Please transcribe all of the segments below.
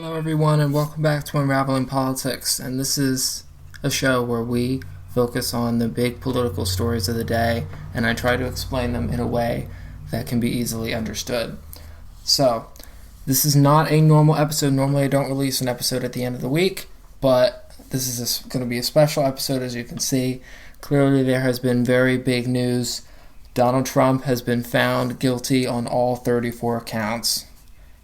Hello, everyone, and welcome back to Unraveling Politics. And this is a show where we focus on the big political stories of the day, and I try to explain them in a way that can be easily understood. So, this is not a normal episode. Normally, I don't release an episode at the end of the week, but this is going to be a special episode, as you can see. Clearly, there has been very big news. Donald Trump has been found guilty on all 34 counts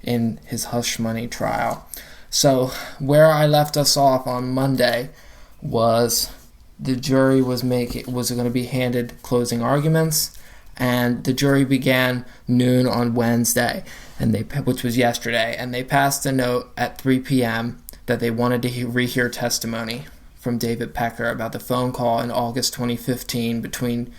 in his hush money trial. So where I left us off on Monday was the jury was going to be handed closing arguments, and the jury began noon on Wednesday, which was yesterday, and they passed a note at 3 p.m. that they wanted to rehear testimony from David Pecker about the phone call in August 2015 between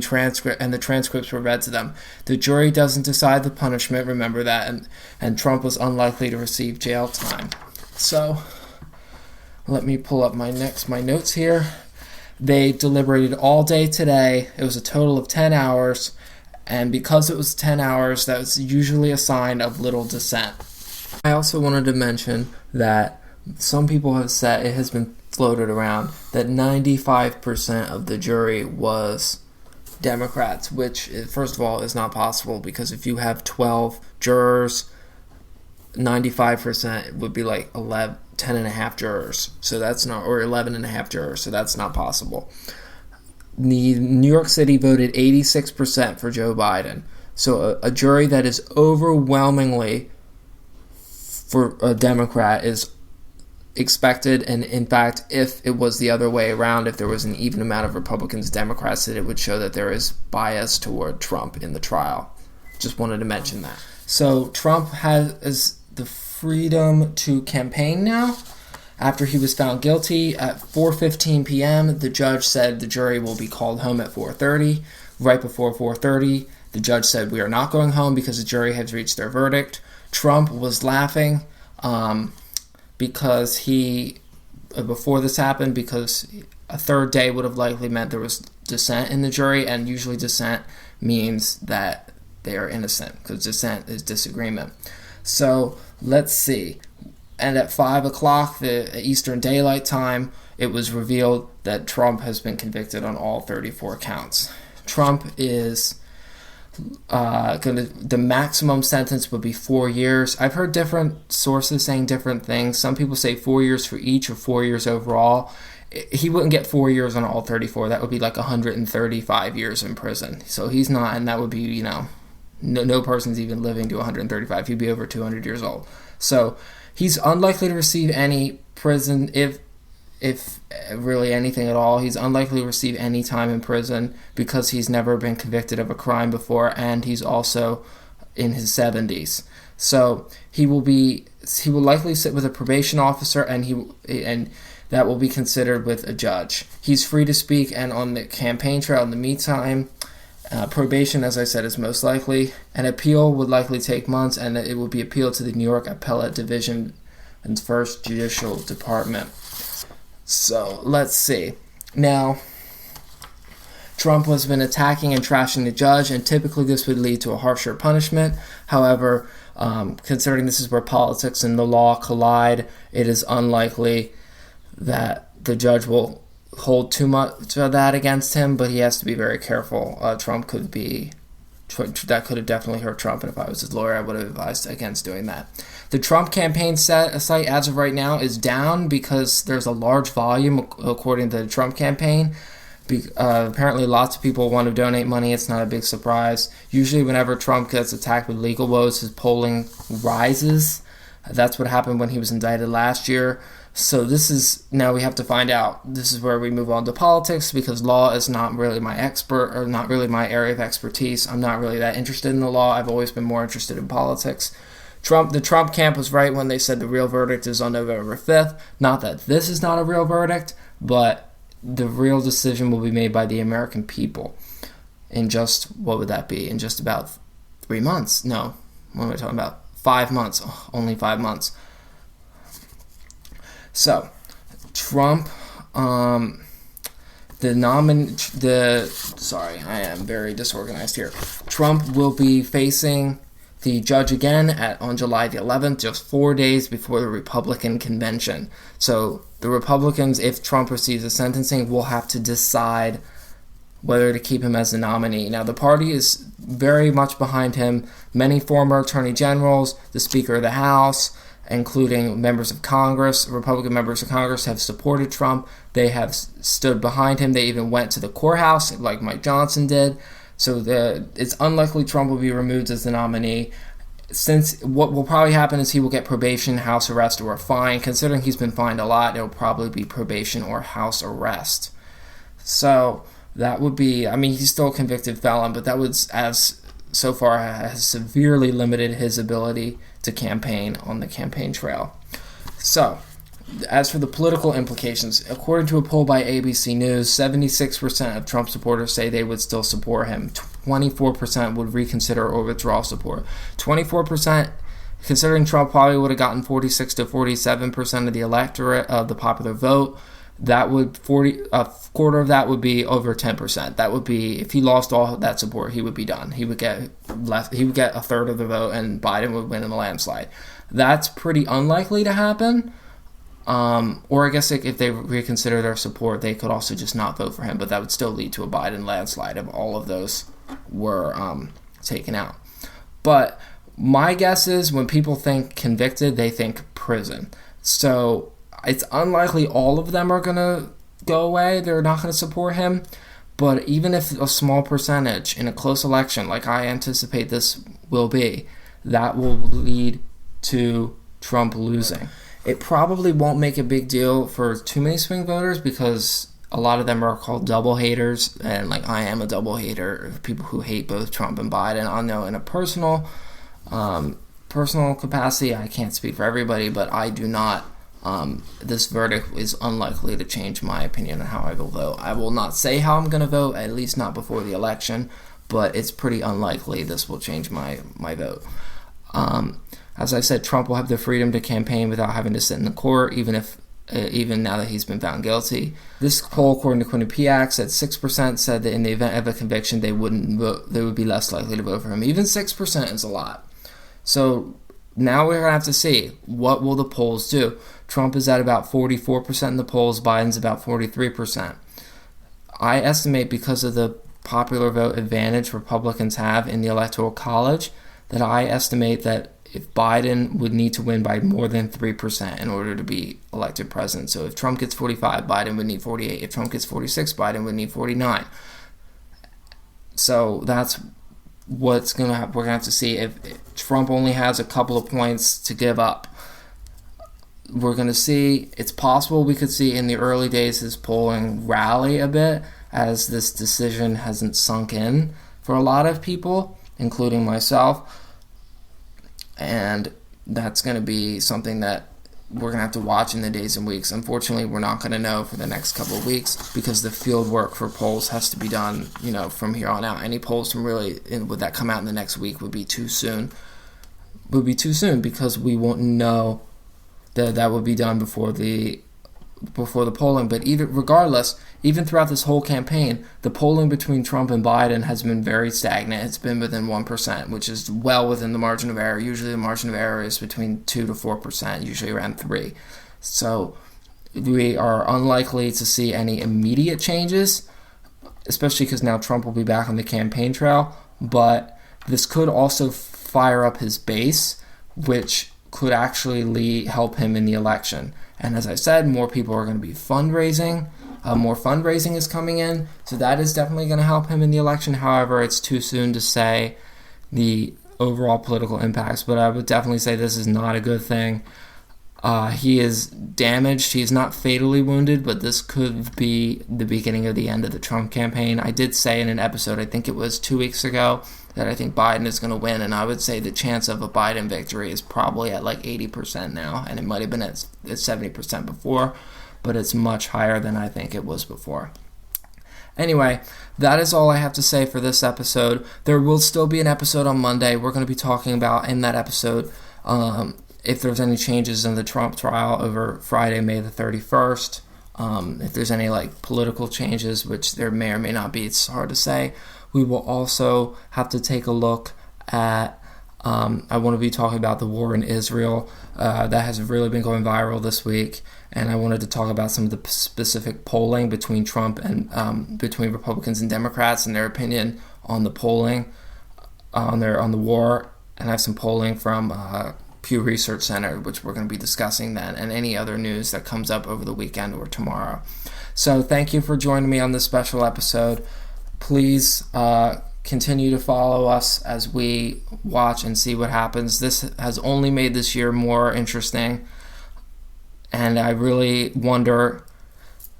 transcript, and the transcripts were read to them. The jury doesn't decide the punishment, remember that, and Trump was unlikely to receive jail time. So, let me pull up my notes here. They deliberated all day today. It was a total of 10 hours, and because it was 10 hours, that was usually a sign of little dissent. I also wanted to mention that some people have said, it has been floated around, that 95% of the jury was Democrats, which, first of all, is not possible, because if you have 12 jurors, 95% would be like 10 and a half jurors, so that's not, or 11 and a half jurors, so that's not possible. The New York City voted 86% for Joe Biden, so a jury that is overwhelmingly for a Democrat is expected, and in fact, if it was the other way around, if there was an even amount of Republicans, Democrats, that it would show that there is bias toward Trump in the trial. Just wanted to mention that. So Trump has the freedom to campaign now. After he was found guilty at 4:15 p.m., the judge said the jury will be called home at 4:30. Right before 4:30, the judge said, "We are not going home because the jury has reached their verdict." Trump was laughing because before this happened, because a third day would have likely meant there was dissent in the jury, and usually dissent means that they are innocent, because dissent is disagreement. So let's see. And at 5 o'clock, the Eastern Daylight Time, it was revealed that Trump has been convicted on all 34 counts. Trump is the maximum sentence would be 4 years. I've heard different sources saying different things. Some people say 4 years for each, or 4 years overall. He wouldn't get 4 years on all 34. That would be like 135 years in prison. So he's not, and that would be, no person's even living to 135. He'd be over 200 years old. So he's unlikely to receive any prison, if really anything at all. He's unlikely to receive any time in prison because he's never been convicted of a crime before, and he's also in his 70s. So he will likely sit with a probation officer, and that will be considered with a judge. He's free to speak, and on the campaign trail in the meantime, probation, as I said, is most likely. An appeal would likely take months, and it would be appealed to the New York Appellate Division and First Judicial Department. So, let's see. Now, Trump has been attacking and trashing the judge, and typically this would lead to a harsher punishment. However, considering this is where politics and the law collide, it is unlikely that the judge will hold too much of that against him, but he has to be very careful. That could have definitely hurt Trump, and if I was his lawyer, I would have advised against doing that. The Trump campaign site, as of right now, is down because there's a large volume, according to the Trump campaign. Apparently, lots of people want to donate money. It's not a big surprise. Usually, whenever Trump gets attacked with legal woes, his rises. That's what happened when he was indicted last year. So now we have to find out. This is where we move on to politics, because law is not really my not really my area of expertise. I'm not really that interested in the law. I've always been more interested in politics. The Trump camp was right when they said the real verdict is on November 5th. Not that this is not a real verdict, but the real decision will be made by the American people in what would that be? In just about 3 months. No, what am I talking about? 5 months. Only 5 months. So, Trump, I am very disorganized here. Trump will be facing the judge again on July the 11th, just 4 days before the Republican convention. So the Republicans, if Trump receives a sentencing, will have to decide whether to keep him as the nominee. Now, the party is very much behind him. Many former attorney generals, the Speaker of the House, including members of Congress, Republican members of Congress, have supported Trump. They have stood behind him. They even went to the courthouse like Mike Johnson did. So it's unlikely Trump will be removed as the nominee. Since what will probably happen is he will get probation, house arrest, or a fine. Considering he's been fined a lot, it will probably be probation or house arrest. So that would be, I mean, he's still a convicted felon, but that was, so far, has severely limited his ability to campaign on the campaign trail. So, as for the political implications, according to a poll by ABC News, 76% of Trump supporters say they would still support him. 24% would reconsider or withdraw support. 24%, considering Trump probably would have gotten 46 to 47% of the electorate of the popular vote, that would a quarter of that would be over 10%. That would be, if he lost all that support, he would be done. He would get a third of the vote, and Biden would win in a landslide. That's pretty unlikely to happen. Or I guess if they reconsider their support, they could also just not vote for him, but that would still lead to a Biden landslide if all of those were taken out. But my guess is when people think convicted, they think prison. So it's unlikely all of them are going to go away. They're not going to support him. But even if a small percentage in a close election, like I anticipate this will be, that will lead to Trump losing. It probably won't make a big deal for too many swing voters because a lot of them are called double haters. And like I am a double hater, people who hate both Trump and Biden. I know in a personal capacity, I can't speak for everybody, but I do not. This verdict is unlikely to change my opinion on how I will vote. I will not say how I'm going to vote, at least not before the election, but it's pretty unlikely this will change my vote. As I said, Trump will have the freedom to campaign without having to sit in the court, even now that he's been found guilty. This poll, according to Quinnipiac, said 6% said that in the event of a conviction, they wouldn't vote. They would be less likely to vote for him. Even 6% is a lot. So now we're going to have to see, what will the polls do? Trump is at about 44% in the polls. Biden's about 43%. I estimate because of the popular vote advantage Republicans have in the Electoral College, that I estimate that if Biden would need to win by more than 3% in order to be elected president. So if Trump gets 45, Biden would need 48. If Trump gets 46, Biden would need 49. So that's what's going to happen. We're going to have to see if Trump only has a couple of points to give up. We're going to see, it's possible we could see in the early days his polling rally a bit as this decision hasn't sunk in for a lot of people, including myself. And that's going to be something that we're going to have to watch in the days and weeks. Unfortunately, we're not going to know for the next couple of weeks because the field work for polls has to be done, from here on out. Any polls from would that come out in the next week would be too soon. Because we won't know that would be done before the polling. But regardless, even throughout this whole campaign, the polling between Trump and Biden has been very stagnant. It's been within 1%, which is well within the margin of error. Usually the margin of error is between 2 to 4%, usually around 3. So we are unlikely to see any immediate changes, especially because now Trump will be back on the campaign trail. But this could also fire up his base, which could actually help him in the election. And as I said, more people are going to be fundraising. More fundraising is coming in, so that is definitely going to help him in the election. However, it's too soon to say the overall political impacts, but I would definitely say this is not a good thing. He is damaged. He's not fatally wounded, but this could be the beginning of the end of the Trump campaign. I did say in an episode, I think it was 2 weeks ago, that I think Biden is going to win, and I would say the chance of a Biden victory is probably at like 80% now, and it might have been at 70% before, but it's much higher than I think it was before. Anyway, that is all I have to say for this episode. There will still be an episode on Monday. We're going to be talking about in that episode if there's any changes in the Trump trial over Friday, May the 31st. If there's any political changes, which there may or may not be, it's hard to say. We will also have to take a look at I want to be talking about the war in Israel. That has really been going viral this week. And I wanted to talk about some of the specific polling between Trump and between Republicans and Democrats and their opinion on the polling, on the war. And I have some polling from Pew Research Center, which we're going to be discussing then, and any other news that comes up over the weekend or tomorrow. So thank you for joining me on this special episode. Please continue to follow us as we watch and see what happens. This has only made this year more interesting, and I really wonder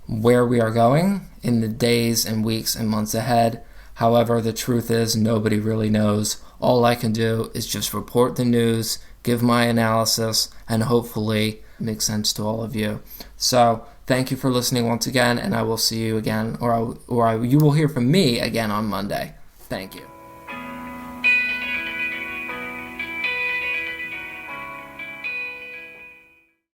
where we are going in the days and weeks and months ahead. However, the truth is nobody really knows. All I can do is just report the news, give my analysis, and hopefully make sense to all of you. So thank you for listening once again, and I will see you again, or you will hear from me again on Monday. Thank you.